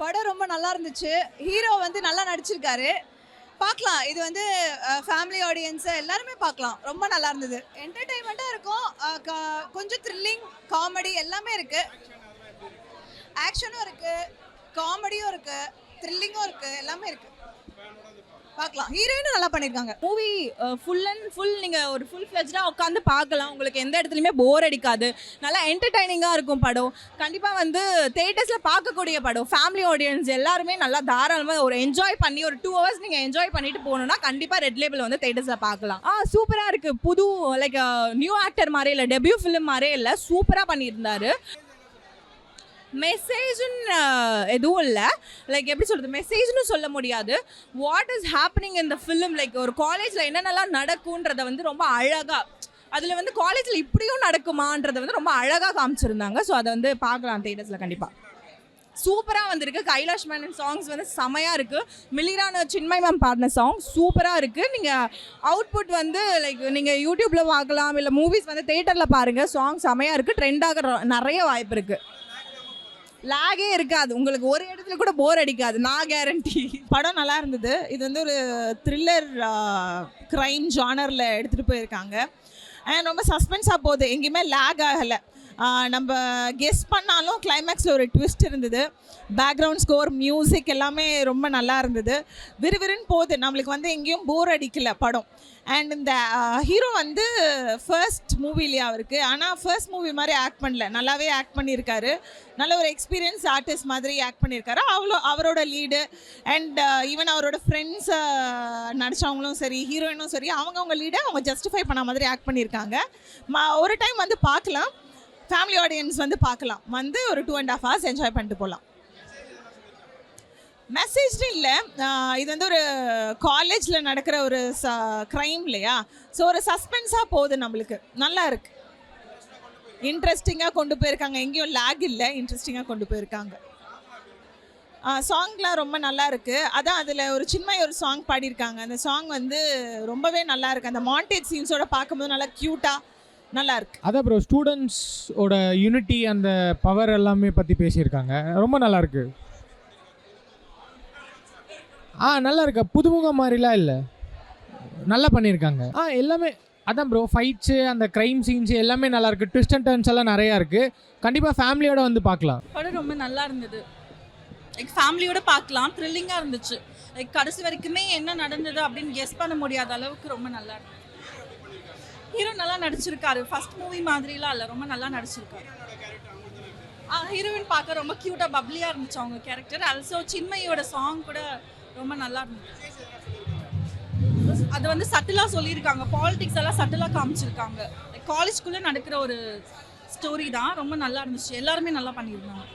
படம் ரொம்ப நல்லா இருந்துச்சு. ஹீரோ வந்து நல்லா நடிச்சிருக்காரு. பார்க்கலாம். இது வந்து ஃபேமிலி ஆடியன்ஸ் எல்லாருமே பார்க்கலாம். ரொம்ப நல்லா இருந்தது. என்டர்டெயின்மெண்ட்டா இருக்கும். கொஞ்சம் த்ரில்லிங், காமெடி எல்லாமே இருக்கு. ஆக்ஷனும் இருக்கு, காமெடியும் இருக்கு, த்ரில்லிங்கும் இருக்கு, எல்லாமே இருக்கு. பார்க்கலாம். ஹீரோயினும் நல்லா பண்ணியிருக்காங்க. மூவி ஃபுல் அண்ட் ஃபுல் நீங்கள் ஒரு ஃபுல் ஃப்ளெஜ்டாக உட்காந்து பார்க்கலாம். உங்களுக்கு எந்த இடத்துலையுமே போர் அடிக்காது. நல்லா என்டர்டைனிங்காக இருக்கும் படம். கண்டிப்பாக வந்து தேட்டர்ஸில் பார்க்கக்கூடிய படம். ஃபேமிலி ஆடியன்ஸ் எல்லாருமே நல்லா தாராளமாக ஒரு என்ஜாய் பண்ணி ஒரு 2 ஹவர்ஸ் நீங்கள் என்ஜாய் பண்ணிட்டு போகணுன்னா கண்டிப்பாக ரெட் லேபிள் வந்து தேட்டர்ஸில் பார்க்கலாம். சூப்பராக இருக்குது. புது லைக் நியூ ஆக்டர் மாதிரி இல்லை, டெபியூ ஃபிலிம் மாதிரியே இல்லை, சூப்பராக பண்ணியிருந்தாரு. மெசேஜ்னு எதுவும் இல்லை, லைக் எப்படி சொல்கிறது, மெசேஜ்னு சொல்ல முடியாது. What is happening in the film, like ஒரு காலேஜில் என்னென்னலாம் நடக்கும்ன்றதை வந்து ரொம்ப அழகாக, அதில் வந்து காலேஜில் இப்படியும் நடக்குமான்றதை வந்து ரொம்ப அழகாக காமிச்சிருந்தாங்க. ஸோ அதை வந்து பார்க்கலாம் தேட்டர்ஸில் கண்டிப்பாக. சூப்பராக வந்திருக்கு. கைலாஷ் மேனன் சாங்ஸ் வந்து செமையாக இருக்குது. மிலிரான சின்மய் மேம் பாடின சாங் சூப்பராக இருக்குது. நீங்கள் அவுட்புட் வந்து லைக் நீங்கள் யூடியூப்பில் பார்க்கலாம், இல்லை மூவிஸ் வந்து தேட்டரில் பாருங்கள். சாங் செமையாக இருக்குது. ட்ரெண்டாக நிறைய வாய்ப்பு இருக்குது. லாகே இருக்காது, உங்களுக்கு ஒரு இடத்துல கூட போர் அடிக்காது, நான் கேரண்டி. படம் நல்லா இருந்தது. இது வந்து ஒரு த்ரில்லர் க்ரைம் ஜானரில் எடுத்துகிட்டு போயிருக்காங்க. அண்ட் ரொம்ப சஸ்பென்ஸாக போகுது, எங்கேயுமே லேக் ஆகலை. நம்ம கெஸ் பண்ணாலும் கிளைமேக்ஸில் ஒரு ட்விஸ்ட் இருந்தது. பேக்ரவுண்ட் ஸ்கோர், மியூசிக் எல்லாமே ரொம்ப நல்லா இருந்தது. விறுவிறுன்னு போகுது, நம்மளுக்கு வந்து எங்கேயும் போர் அடிக்கல படம். அண்ட் இந்த ஹீரோ வந்து ஃபர்ஸ்ட் மூவிலேயே அவருக்கு, ஆனால் ஃபர்ஸ்ட் மூவி மாதிரி ஆக்ட் பண்ணல, நல்லாவே ஆக்ட் பண்ணியிருக்காரு. நல்ல ஒரு எக்ஸ்பீரியன்ஸ் ஆர்டிஸ்ட் மாதிரி ஆக்ட் பண்ணியிருக்காரு. அவரோட லீடு அண்ட் ஈவன் அவரோட ஃப்ரெண்ட்ஸ் நடித்தவங்களும் சரி, ஹீரோயினும் சரி, அவங்கவுங்க லீடை அவங்க ஜஸ்டிஃபை பண்ண மாதிரி ஆக்ட் பண்ணியிருக்காங்க. ஒரு டைம் வந்து பார்க்கலாம், ஃபேமிலி ஆடியன்ஸ் வந்து பார்க்கலாம், வந்து ஒரு 2.5 hours என்ஜாய் பண்ணிட்டு போகலாம். மெசேஜ்னு இல்லை, இது வந்து ஒரு காலேஜில் நடக்கிற ஒரு க்ரைம் இல்லையா, ஸோ ஒரு சஸ்பென்ஸாக போகுது, நம்மளுக்கு நல்லா இருக்குது. இன்ட்ரெஸ்டிங்காக கொண்டு போயிருக்காங்க, எங்கேயும் லேக் இல்லை, இன்ட்ரெஸ்டிங்காக கொண்டு போயிருக்காங்க. சாங்லாம் ரொம்ப நல்லா இருக்குது. அதான் அதில் ஒரு சின்ன ஒரு சாங் பாடியிருக்காங்க. அந்த சாங் வந்து ரொம்பவே நல்லா இருக்குது. அந்த மாண்டேஜ் சீன்ஸோட பார்க்கும்போது நல்லா க்யூட்டாக நல்லா இருக்கு. அதான் ப்ரோ, ஸ்டூடெண்ட்ஸோட யூனிட்டி, அந்த பவர் எல்லாமே பற்றி பேசியிருக்காங்க. ரொம்ப நல்லா இருக்கு. நல்லா இருக்கு. புதுமுகம் மாதிரிலாம் இல்லை, நல்லா பண்ணியிருக்காங்க. எல்லாமே அதான் ப்ரோ, ஃபைட்ஸு, அந்த க்ரைம் சீன்ஸு எல்லாமே நல்லா இருக்குது. ட்விஸ்ட் அண்ட் டர்ன்ஸ் எல்லாம் நிறையா இருக்குது. கண்டிப்பாக ஃபேமிலியோட வந்து பார்க்கலாம். படம் ரொம்ப நல்லா இருந்தது. லைக் ஃபேமிலியோட பார்க்கலாம். த்ரில்லிங்காக இருந்துச்சு. லைக் கடைசி வரைக்குமே என்ன நடந்தது அப்படின்னு கெஸ் பண்ண முடியாத அளவுக்கு ரொம்ப நல்லா இருந்துச்சு. ஹீரோ நல்லா நடிச்சிருக்காரு. ஃபர்ஸ்ட் மூவி மாதிரிலாம் இல்லை, ரொம்ப நல்லா நடிச்சிருக்காரு. ஹீரோயின் பார்க்க ரொம்ப க்யூட்டாக பப்ளியாக இருந்துச்சு அவங்க கேரக்டர். ஆல்சோ சின்மயோட சாங் கூட ரொம்ப நல்லா இருந்துச்சு. அது வந்து சட்டிலாக சொல்லியிருக்காங்க, பாலிடிக்ஸ் எல்லாம் சட்டிலாக காமிச்சிருக்காங்க. லைக் காலேஜ்குள்ளே நடக்கிற ஒரு ஸ்டோரி தான். ரொம்ப நல்லா இருந்துச்சு. எல்லாருமே நல்லா பண்ணியிருந்தாங்க.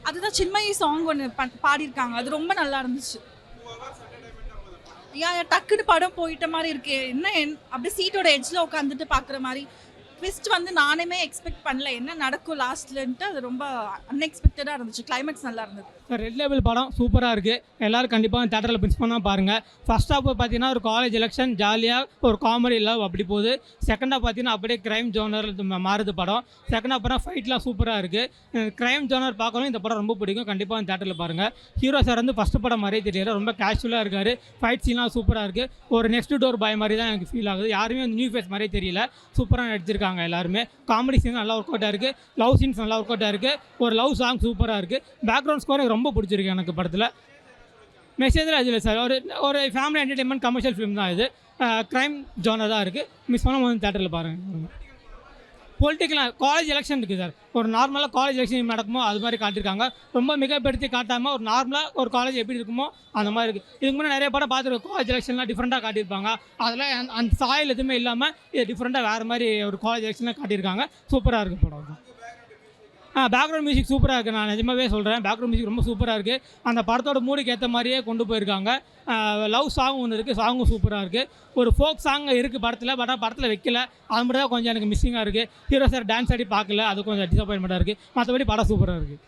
அதுதான் சின்மயி சாங் ஒன்று பாடியிருக்காங்க, அது ரொம்ப நல்லா இருந்துச்சு. டக்குன்னு படம் போயிட்ட மாதிரி இருக்கு. என்ன அப்படியே சீட்டோட எட்ஜில் உட்காந்துட்டு பார்க்குற மாதிரி ட்விஸ்ட் வந்து நானுமே எக்ஸ்பெக்ட் பண்ணல, என்ன நடக்கும் லாஸ்ட்லன்ட்டு. அது ரொம்ப அன்எக்ஸ்பெக்டடாக இருந்துச்சு. கிளைமேக்ஸ் நல்லா இருந்தது. ரெட் லேபிள் படம் சூப்பராக இருக்குது. எல்லோரும் கண்டிப்பாக தேட்டரில் மிஸ் பண்ணால் பாருங்கள். ஃபர்ஸ்ட் ஹாஃப் பார்த்தீங்கன்னா ஒரு காலேஜ் எலெக்ஷன், ஜாலியாக ஒரு காமெடி லவ் அப்படி போகுது. செகண்ட் ஹாஃப் பார்த்தீங்கன்னா அப்படியே க்ரைம் ஜோனர் மாறுது படம். செகண்ட் ஹாஃப் படம் ஃபைட்லாம் சூப்பராக இருக்குது. க்ரைம் ஜோனர் பார்க்கணும், இந்த படம் ரொம்ப பிடிக்கும். கண்டிப்பாக தேட்டரில் பாருங்கள். ஹீரோ சார் வந்து ஃபஸ்ட்டு படம் மாதிரியே தெரியல, ரொம்ப கேஷுவலாக இருக்கார். ஃபைட் சீன்லாம் சூப்பராக இருக்குது. ஒரு நெக்ஸ்ட் டோர் பாய் மாதிரி தான் எனக்கு ஃபீல் ஆகுது. யாருமே வந்து நியூ ஃபேஸ் மாதிரியே தெரியல, சூப்பராக நடிச்சிருக்காங்க எல்லாருமே. காமெடி சீன் நல்லா ஒர்க் அவுட்டாக இருக்குது. லவ் சீன்ஸ் நல்லா ஒர்க் அவுட்டாக இருக்குது. ஒரு லவ் சாங் சூப்பராக இருக்குது. பேக்ரவுண்ட் ஸ்கோர் எனக்கு ரொம்ப பிடிச்சிருக்கு எனக்கு படத்தில். மெசேஜில் அது இல்லை சார், ஒரு ஃபேமிலி என்டர்டெயின்மெண்ட் கமர்ஷியல் ஃபிலிம் தான் இது. க்ரைம் ஜோனர் தான் இருக்குது. மிஸ் பண்ண வந்து தேட்டரில் பாருங்கள். பொலிட்டிக்கலாக காலேஜ் எலெக்ஷன் இருக்குது சார். ஒரு நார்மலாக காலேஜ் எலெக்ஷன் நடக்குமோ அது மாதிரி காட்டியிருக்காங்க. ரொம்ப மிகப்படுத்தி காட்டாமல் ஒரு நார்மலாக ஒரு காலேஜ் எப்படி இருக்குமோ அந்த மாதிரி இருக்குது. இதுக்கு முன்னாடி நிறைய படம் பார்த்துருக்கோம், காலேஜ் எலெக்ஷன்லாம் டிஃப்ரெண்ட்டாக காட்டியிருப்பாங்க. அதெல்லாம் அந்த சாயல் எதுவுமே இல்லாமல் இது டிஃப்ரெண்ட்டாக வேறு மாதிரி ஒரு காலேஜ் எலெக்ஷன்லாம் காட்டியிருக்காங்க. சூப்பராக இருக்குது படம் தான். பேக்ரவுண்ட் மியூசிக் சூப்பராக இருக்குது. நான் நிஜமாவே சொல்கிறேன், பேக்ரவுண்ட் மியூசிக் ரொம்ப சூப்பராக இருக்குது. அந்த படத்தோட மூடுக்கு ஏற்ற மாதிரியே கொண்டு போயிருக்காங்க. லவ் சாங் ஒன்று இருக்குது, சாங்கும் சூப்பராக இருக்குது. ஒரு ஃபோக் சாங் இருக்குது படத்தில், பட் படத்தில் வைக்கல, அது மட்டும் தான் கொஞ்சம் எனக்கு மிஸ்ஸிங்காக இருக்குது. ஹீரோ சார் டான்ஸ் ஆடி பார்க்கல, அது கொஞ்சம் டிசப்பாயின்மெண்ட்டாக இருக்குது. மற்றபடி படம் சூப்பராக இருக்குது.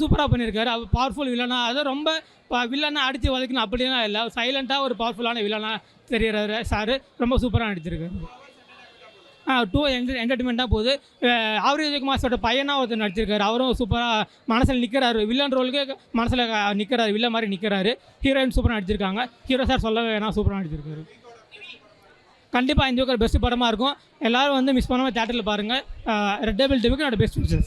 சூப்பராக பண்ணியிருக்காரு. அவர் பவர்ஃபுல் வில்லனா, அது ரொம்ப வில்லனா அடித்து வதைக்கணும் அப்படிலாம் இல்லை, சைலண்ட்டாக ஒரு பவர்ஃபுல்லான வில்லனா தெரிகிறாரு சார். ரொம்ப சூப்பராக நடிச்சிருக்காரு. டூ என்டர்டைன்மெண்ட்டாக போகுது. ஆவரேஜ் விஜயகுமாரோட பையனாக ஒருத்தர் நடிச்சிருக்காரு, அவரும் சூப்பராக மனசில் நிற்கிறாரு, வில்லன் ரோலுக்கு மனசில் நிற்கிறாரு, வில்லன் மாதிரி நிற்கிறாரு. ஹீரோயின் சூப்பராக நடிச்சிருக்காங்க, ஹீரோ சார் சொல்லவே வேணாம், சூப்பராக நடிச்சிருக்காரு. கண்டிப்பாக இந்த ஜோக்கர் பெஸ்ட் படமாக இருக்கும். எல்லோரும் வந்து மிஸ் பண்ணாமல் தேட்டரில் பாருங்கள். ரெட் டேபிள் டிவிக்கு என்னோட பெஸ்ட் விஷஸ்.